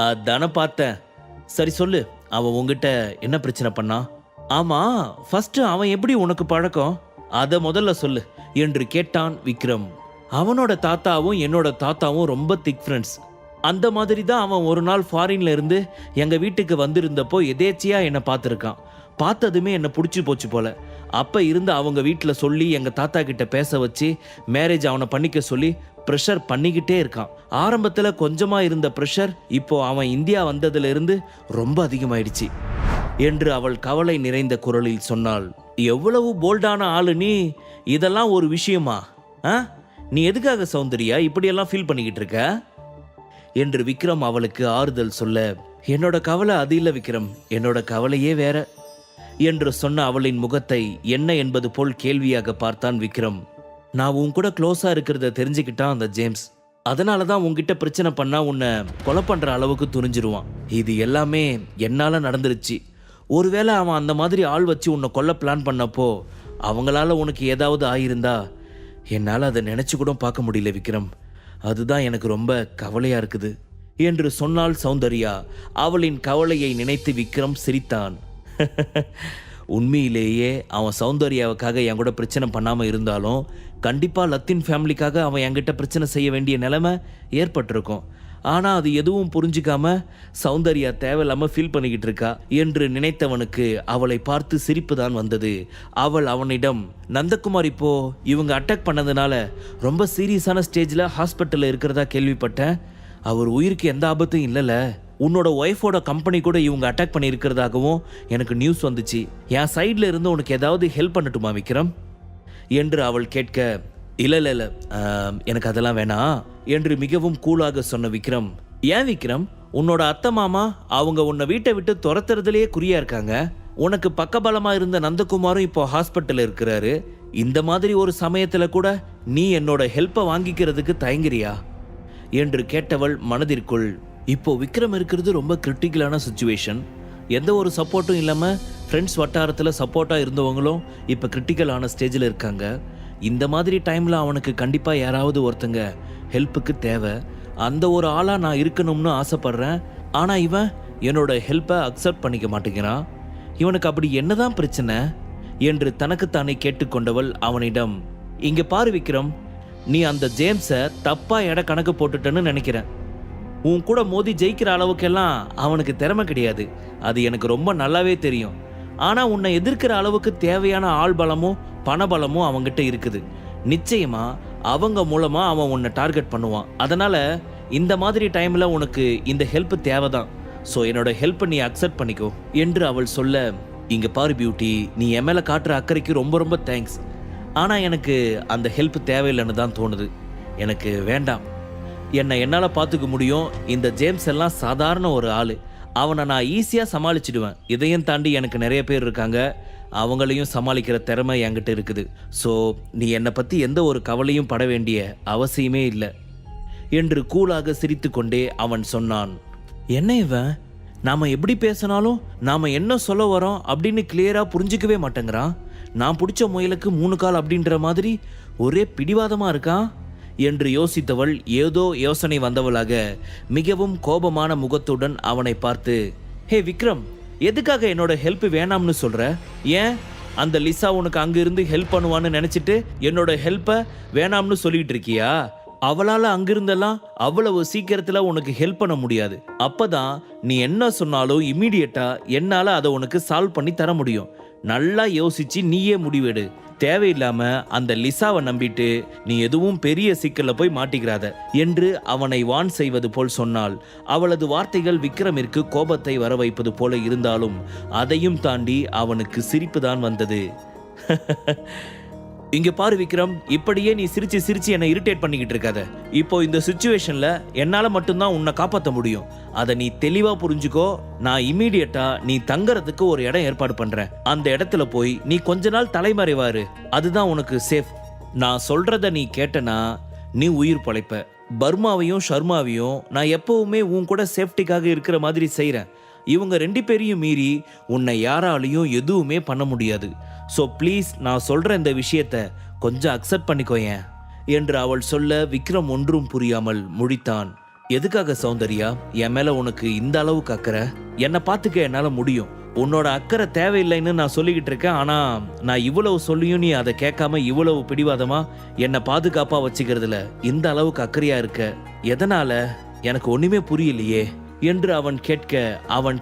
அதானே பார்த்தேன். சரி சொல்லு, அவன் உன்கிட்ட என்ன பிரச்சனை பண்ணான்? ஆமா, ஃபர்ஸ்ட் அவன் எப்படி உனக்கு பழக்கம்? அத முதல்ல சொல்லு என்று கேட்டான் விக்ரம். அவனோட தாத்தாவும் என்னோட தாத்தாவும் ரொம்ப திக் ஃப்ரெண்ட்ஸ். அந்த மாதிரி தான் அவன் ஒரு நாள் ஃபாரின்ல இருந்து எங்க வீட்டுக்கு வந்திருந்தப்போ எதேச்சியா என்னை பார்த்துருக்கான். பார்த்ததுமே என்னை பிடிச்சி போச்சு போல. அப்ப இருந்து அவங்க வீட்டில் சொல்லி எங்க தாத்தா கிட்ட பேச வச்சு மேரேஜ் அவனை பண்ணிக்க சொல்லி ப்ரெஷர் பண்ணிக்கிட்டே இருக்கான். ஆரம்பத்தில் கொஞ்சமா இருந்த ப்ரெஷர் இப்போ அவன் இந்தியா வந்ததுல இருந்து ரொம்ப அதிகமாயிடுச்சு என்று அவள் கவலை நிறைந்த குரலில் சொன்னாள். எவ்வளவு போல்டான ஆளு நீ! இதெல்லாம் ஒரு விஷயமா? நீ எதுக்காக சௌந்தர்யா இப்படியெல்லாம் ஃபீல் பண்ணிக்கிட்டு இருக்க என்று விக்ரம் அவளுக்கு ஆறுதல் சொல்ல, என்னோட கவலை அது இல்லை விக்ரம், என்னோட கவலையே வேற என்று சொன்ன அவளின் முகத்தை என்ன என்பது போல் கேள்வியாக பார்த்தான் விக்ரம். நான் உன் கூட க்ளோஸா இருக்கிறத தெரிஞ்சுக்கிட்டான் அந்த ஜேம்ஸ். அதனால தான் உன்கிட்ட பிரச்சனை பண்ணா உன்னை கொலை பண்ற அளவுக்கு துணிஞ்சிருவான். இது எல்லாமே என்னால நடந்துருச்சு. ஒருவேளை அவன் அந்த மாதிரி ஆள் வச்சு உன்னை கொல்ல பிளான் பண்ணப்போ அவங்களால உனக்கு ஏதாவது ஆயிருந்தா என்னால் அதை நினைச்சு கூட பார்க்க முடியல விக்ரம். அதுதான் எனக்கு ரொம்ப கவலையா இருக்குது என்று சொன்னாள் சௌந்தர்யா. அவளின் கவலையை நினைத்து விக்ரம் சிரித்தான். உண்மையிலேயே அவன் சௌந்தர்யாவுக்காக என் கூட பிரச்சனை பண்ணாமல் இருந்தாலும் கண்டிப்பாக லத்தின் ஃபேமிலிக்காக அவன் என்கிட்ட பிரச்சனை செய்ய வேண்டிய நிலைமை ஏற்பட்டிருக்கும். ஆனால் அது எதுவும் புரிஞ்சிக்காம சௌந்தர்யா தேவையில்லாமல் ஃபீல் பண்ணிக்கிட்டு இருக்கா என்று நினைத்தவனுக்கு அவளை பார்த்து சிரிப்பு தான் வந்தது. அவள் அவனிடம், நந்தகுமார் இப்போ இவங்க அட்டாக் பண்ணதுனால ரொம்ப சீரியஸான ஸ்டேஜில் ஹாஸ்பிட்டலில் இருக்கிறதா கேள்விப்பட்டேன். அவர் உயிருக்கு எந்த ஆபத்தும் இல்லைல்ல? உன்னோட ஒய்ஃபோட கம்பெனி கூட இவங்க அட்டாக் பண்ணியிருக்கிறதாகவும் எனக்கு நியூஸ் வந்துச்சு. என் சைடில் இருந்து உனக்கு ஏதாவது ஹெல்ப் பண்ணட்டுமா விக்ரம் என்று அவள் கேட்க, இல்லை எனக்கு அதெல்லாம் வேணாம் என்று மிகவும் கூலாக சொன்ன விக்ரம். ஏன் விக்ரம், உன்னோட அத்தை மாமா அவங்க உன்னை வீட்டை விட்டு துரத்துறதுலேயே குறியா இருக்காங்க. உனக்கு பக்கபலமா இருந்த நந்தகுமாரும் இப்போ ஹாஸ்பிட்டல் இருக்கிறாரு. இந்த மாதிரி ஒரு சமயத்தில் கூட நீ என்னோட ஹெல்ப்பை வாங்கிக்கிறதுக்கு தயங்குறியா என்று கேட்டவள் மனதிற்குள், இப்போ விக்ரம் இருக்கிறது ரொம்ப கிரிட்டிக்கலான சுச்சுவேஷன். எந்த ஒரு சப்போர்ட்டும் இல்லாமல் ஃப்ரெண்ட்ஸ் வட்டாரத்தில் சப்போர்ட்டாக இருந்தவங்களும் இப்போ கிரிட்டிக்கலான ஸ்டேஜில் இருக்காங்க. இந்த மாதிரி டைமில் அவனுக்கு கண்டிப்பாக யாராவது ஒருத்தங்க ஹெல்ப்புக்கு தேவை. அந்த ஒரு ஆளாக நான் இருக்கணும்னு ஆசைப்பட்றேன். ஆனால் இவன் என்னோட ஹெல்ப்பை அக்செப்ட் பண்ணிக்க மாட்டேங்கிறான். இவனுக்கு அப்படி என்னதான் பிரச்சனை என்று தனக்குத்தானே கேட்டுக்கொண்டவள் அவனிடம், இங்கே பாரு விக்ரம், நீ அந்த ஜேம்ஸை தப்பாக எடை கணக்கு போட்டுட்டேன்னு நினைக்கிறேன். உன் கூட மோதி ஜெயிக்கிற அளவுக்கெல்லாம் அவனுக்கு திறமை கிடையாது. அது எனக்கு ரொம்ப நல்லாவே தெரியும். ஆனால் உன்னை எதிர்க்கிற அளவுக்கு தேவையான ஆள் பலமும் பணபலமும் அவங்ககிட்ட இருக்குது. நிச்சயமா அவங்க மூலமா அவன் உன்னை டார்கெட் பண்ணுவான். அதனால இந்த மாதிரி டைம்ல உனக்கு இந்த ஹெல்ப் தேவைதான். ஸோ என்னோட ஹெல்ப்பை நீ அக்செப்ட் பண்ணிக்கோ என்று அவள் சொல்ல, இங்க பாரு பியூட்டி, நீ என் மேல காட்டுற அக்கறைக்கு ரொம்ப ரொம்ப தேங்க்ஸ். ஆனால் எனக்கு அந்த ஹெல்ப் தேவையில்லைன்னு தான் தோணுது. எனக்கு வேண்டாம். என்னால் பார்த்துக்க முடியும். இந்த ஜேம்ஸ் எல்லாம் சாதாரண ஒரு ஆள். அவனை நான் ஈஸியாக சமாளிச்சிடுவேன். இதையும் தாண்டி எனக்கு நிறைய பேர் இருக்காங்க. அவங்களையும் சமாளிக்கிற திறமை என்கிட்ட இருக்குது. ஸோ நீ என்னை பற்றி எந்த ஒரு கவலையும் பட வேண்டிய அவசியமே இல்லை என்று கூலாக சிரித்து கொண்டே அவன் சொன்னான். என்ன இவன், நாம் எப்படி பேசினாலும் நாம் என்ன சொல்ல வரோம் அப்படின்னு கிளியராக புரிஞ்சிக்கவே மாட்டேங்கிறான். நான் பிடிச்ச முயலுக்கு 3 கால் அப்படின்ற மாதிரி ஒரே பிடிவாதமாக இருக்கான் என்று யோசித்தவள் ஏதோ யோசனை வந்தவளாக மிகவும் கோபமான முகத்துடன் அவனை பார்த்து, ஹே விக்ரம், எதுக்காக என்னோட ஹெல்ப் வேணாம்னு சொல்ற? ஏன் அந்த லிசா உனக்கு அங்கிருந்து ஹெல்ப் பண்ணுவான்னு நினைச்சிட்டு என்னோட ஹெல்ப்பை வேணாம்னு சொல்லிட்டு இருக்கியா? அவளால் அங்கிருந்தெல்லாம் அவ்வளவு சீக்கிரத்தில் உனக்கு ஹெல்ப் பண்ண முடியாது. அப்பதான் நீ என்ன சொன்னாலும் இம்மீடியட்டா என்னால் அதை உனக்கு சால்வ் பண்ணி தர முடியும். நல்லா யோசிச்சு நீயே முடிவெடு. தேவையில்லாம அந்த லிசாவை நம்பிட்டு நீ எதுவும் பெரிய சிக்கல்ல போய் மாட்டிக்கிறாத என்று அவனை வான் செய்வது போல் சொன்னாள். அவளது வார்த்தைகள் விக்ரமிற்கு கோபத்தை வர வைப்பது போல இருந்தாலும் அதையும் தாண்டி அவனுக்கு சிரிப்பு தான் வந்தது. இங்க பாரு விக்ரம், இப்படியே நீ சிரிச்சு சிரிச்சு என்னை இரிட்டேட் பண்ணிக்கிட்டு இருக்காத. இப்போ இந்த சிச்சுவேஷன்ல என்னால மட்டும்தான் உன்னை காப்பாற்ற முடியும். அதை நீ தெளிவா புரிஞ்சுக்கோ. நான் இம்மீடியட்டா நீ தங்கறதுக்கு ஒரு இடம் ஏற்பாடு பண்றேன். அந்த இடத்துல போய் நீ கொஞ்ச நாள் தலைமறைவாரு. அதுதான் உனக்கு சேஃப். நான் சொல்றத நீ கேட்டனா நீ உயிர் பழைப்ப. பர்மாவையும் ஷர்மாவையும் நான் எப்பவுமே உன் கூட சேஃப்டிக்காக இருக்கிற மாதிரி செய்றேன். இவங்க 2 பேரையும் மீறி உன்னை யாராலையும் எதுவுமே பண்ண முடியாது. ஸோ ப்ளீஸ், நான் சொல்கிற இந்த விஷயத்தை கொஞ்சம் அக்செப்ட் பண்ணிக்கோயேன் என்று அவள் சொல்ல விக்ரம் ஒன்றும் புரியாமல் முழித்தான். எதுக்காக சௌந்தர்யா என் மேல உனக்கு இந்த அளவுக்கு அக்கறை? என்னை பார்த்துக்க என்னால முடியும். உன்னோட அக்கறை தேவையில்லைன்னு நான் சொல்லிக்கிட்டு இருக்கேன். ஆனா நான் இவ்வளவு சொல்லியும் நீ அதை கேட்காம இவ்வளவு பிடிவாதமா என்னை பாதுகாப்பா வச்சுக்கிறதுல இந்த அளவுக்கு அக்கறையா இருக்க. எதனால? எனக்கு ஒண்ணுமே புரியலையே என்று அவன்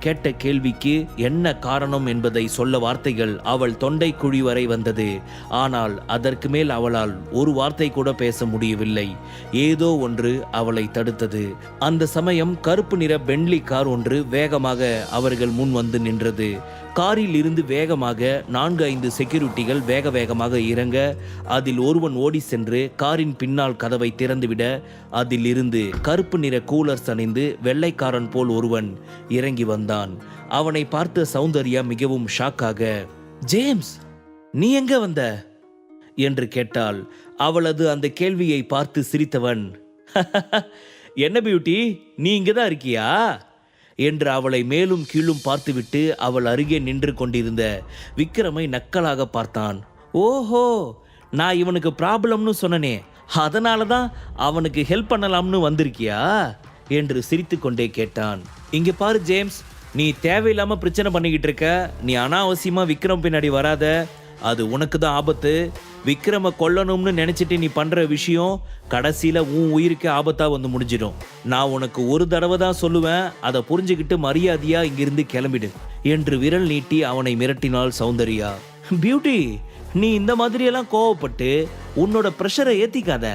கேட்ட கேள்விக்கு என்ன காரணம் என்பதை சொல்ல வார்த்தைகள் அவள் தொண்டை குழி வரை வந்தது. ஆனால் அதற்கு மேல் அவளால் ஒரு வார்த்தை கூட பேச முடியவில்லை. ஏதோ ஒன்று அவளை தடுத்தது. அந்த சமயம் கருப்பு நிற பென்லி கார் ஒன்று வேகமாக அவர்கள் முன் வந்து நின்றது. காரில் இருந்து வேகமாக 4-5 செக்யூரிட்டிகள் வேகமாக இறங்க, அதில் ஒருவன் ஓடி சென்று காரின் பின்னால் கதவை திறந்துவிட, அதில் இருந்து கருப்பு நிற கூலர்ஸ் அணிந்து வெள்ளைக்காரன் போல் ஒருவன் இறங்கி வந்தான். அவனை பார்த்த சௌந்தர்யா மிகவும் ஷாக்காக, ஜேம்ஸ், நீ எங்க வந்த என்று கேட்டாள். அவளது அந்த கேள்வியை பார்த்து சிரித்தவன், என்ன பியூட்டி, நீ இங்கதான் இருக்கியா என்று அவளை மேலும் கீழும் பார்த்துவிட்டு அவள் அருகே நின்று கொண்டிருந்த விக்ரமை நக்கலாக பார்த்தான். ஓஹோ, நான் இவனுக்கு ப்ராப்ளம்னு சொன்னனே, அதனால தான் அவனுக்கு ஹெல்ப் பண்ணலாம்னு வந்திருக்கியா என்று சிரித்து கொண்டே கேட்டான். இங்கே பாரு ஜேம்ஸ், நீ தேவையில்லாம பிரச்சனை பண்ணிக்கிட்டு இருக்க. நீ அனாவசியமா விக்ரம் பின்னாடி வராத. அது உனக்கு தான் ஆபத்து. விக்ரம கொல்லணும்னு நினைச்சிட்டு நீ பண்ற விஷயம் கடைசியில உன் உயிருக்கு ஆபத்தா வந்து முடிஞ்சிடும். நான் உனக்கு ஒரு தடவை தான் சொல்லுவேன், அதை புரிஞ்சுக்கிட்டு மரியாதையா இங்கிருந்து கிளம்பிடு என்று விரல் நீட்டி அவனை மிரட்டினாள் சௌந்தர்யா. பியூட்டி, நீ இந்த மாதிரியெல்லாம் கோவப்பட்டு உன்னோட ப்ரெஷரை ஏத்திக்காத.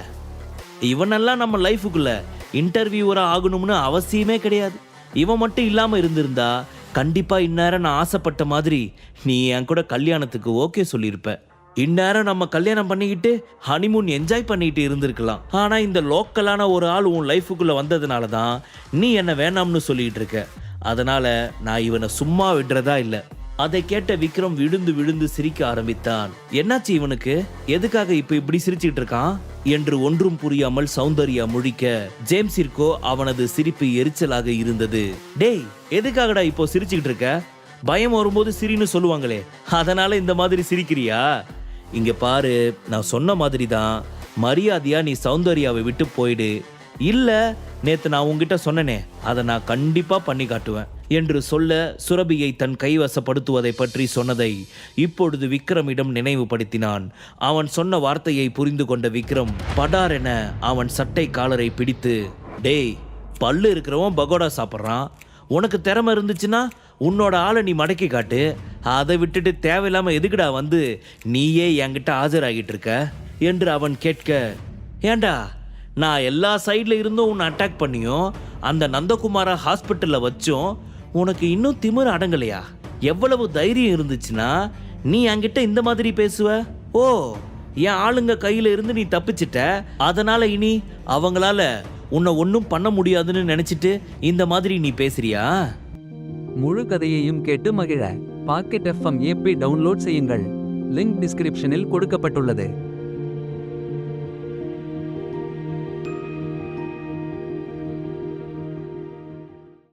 இவனெல்லாம் நம்ம லைஃபுக்குள்ள இன்டர்வியூவரா ஆகணும்னு அவசியமே கிடையாது. இவன் மட்டும் இல்லாம இருந்திருந்தா கண்டிப்பா இந்நேரம் நான் ஆசைப்பட்ட மாதிரி நீ என் கூட கல்யாணத்துக்கு ஓகே சொல்லியிருப்ப. இந்நேரம் நம்ம கல்யாணம் பண்ணிக்கிட்டு ஹனிமூன் என்ஜாய் பண்ணிட்டு இருந்திருக்கலாம். ஆனா இந்த லோக்கலான ஒரு ஆள் உன் லைஃபுக்குள்ள வந்ததுனால தான் நீ என்ன வேணாம்னு சொல்லிட்டு இருக்க. அதனால நான் இவனை சும்மா விடுறதா இல்ல. அதை கேட்ட விக்ரம் விழுந்து விழுந்து சிரிக்க ஆரம்பித்தான். என்னாச்சு இவனுக்கு? எதுக்காக இப்ப இப்படி சிரிச்சுட்டு இருக்கான் என்று ஒன்றும் புரியாமல் சௌந்தர்யா முழிக்க, ஜேம்ஸிற்கோ அவனது சிரிப்பு எரிச்சலாக இருந்தது. டேய், எதுக்காகடா இப்போ சிரிச்சுக்கிட்டு இருக்க? பயம் வரும்போது சிரின்னு சொல்லுவாங்களே, அதனால இந்த மாதிரி சிரிக்கிறியா? இங்க பாரு, நான் சொன்ன மாதிரி தான் மரியாதையா நீ சௌந்தர்யாவை விட்டு போயிடு. இல்ல, நேத்து நான் உங்ககிட்ட சொன்னனே, அதை நான் கண்டிப்பா பண்ணி காட்டுவேன் என்று சொல்ல, சுரபியை தன் கைவசப்படுத்துவதை பற்றி சொன்னதை இப்பொழுது விக்ரமிடம் நினைவுபடுத்தினான். அவன் சொன்ன வார்த்தையை புரிந்து கொண்ட விக்ரம் படார் என அவன் சட்டை காலரை பிடித்து, டேய், பல்லு இருக்கிறவன் பகோடா சாப்பிட்றான். உனக்கு திறமை இருந்துச்சுன்னா உன்னோட ஆளை நீ மடக்கி காட்டு. அதை விட்டுட்டு தேவையில்லாம எதுக்குடா வந்து நீயே என்கிட்ட ஆஜராகிட்டு இருக்க என்று அவன் கேட்க, ஏண்டா, நான் எல்லா சைட்ல இருந்தும் உன்னை அட்டாக் பண்ணியும் அந்த நந்தகுமாரா ஹாஸ்பிட்டல்ல வச்சும் உனக்கு இன்னும் திமிரு அடங்கலையா? எவ்வளவு தைரியம் இருந்துச்சுன்னா நீ என்கிட்ட இந்த மாதிரி பேசுவ? ஓ, என் ஆளுங்க கையில இருந்து நீ தப்பிச்சிட்ட, அதனால இனி அவங்களால உன்னை ஒன்றும் பண்ண முடியாதுன்னு நினைச்சிட்டு இந்த மாதிரி நீ பேசுறியா? முழு கதையையும் கேட்டு மகிழ பாக்கெட் FM ஆப்பை டவுன்லோட் செய்யுங்கள். லிங்க் டிஸ்கிரிப்ஷனில் கொடுக்கப்பட்டுள்ளது.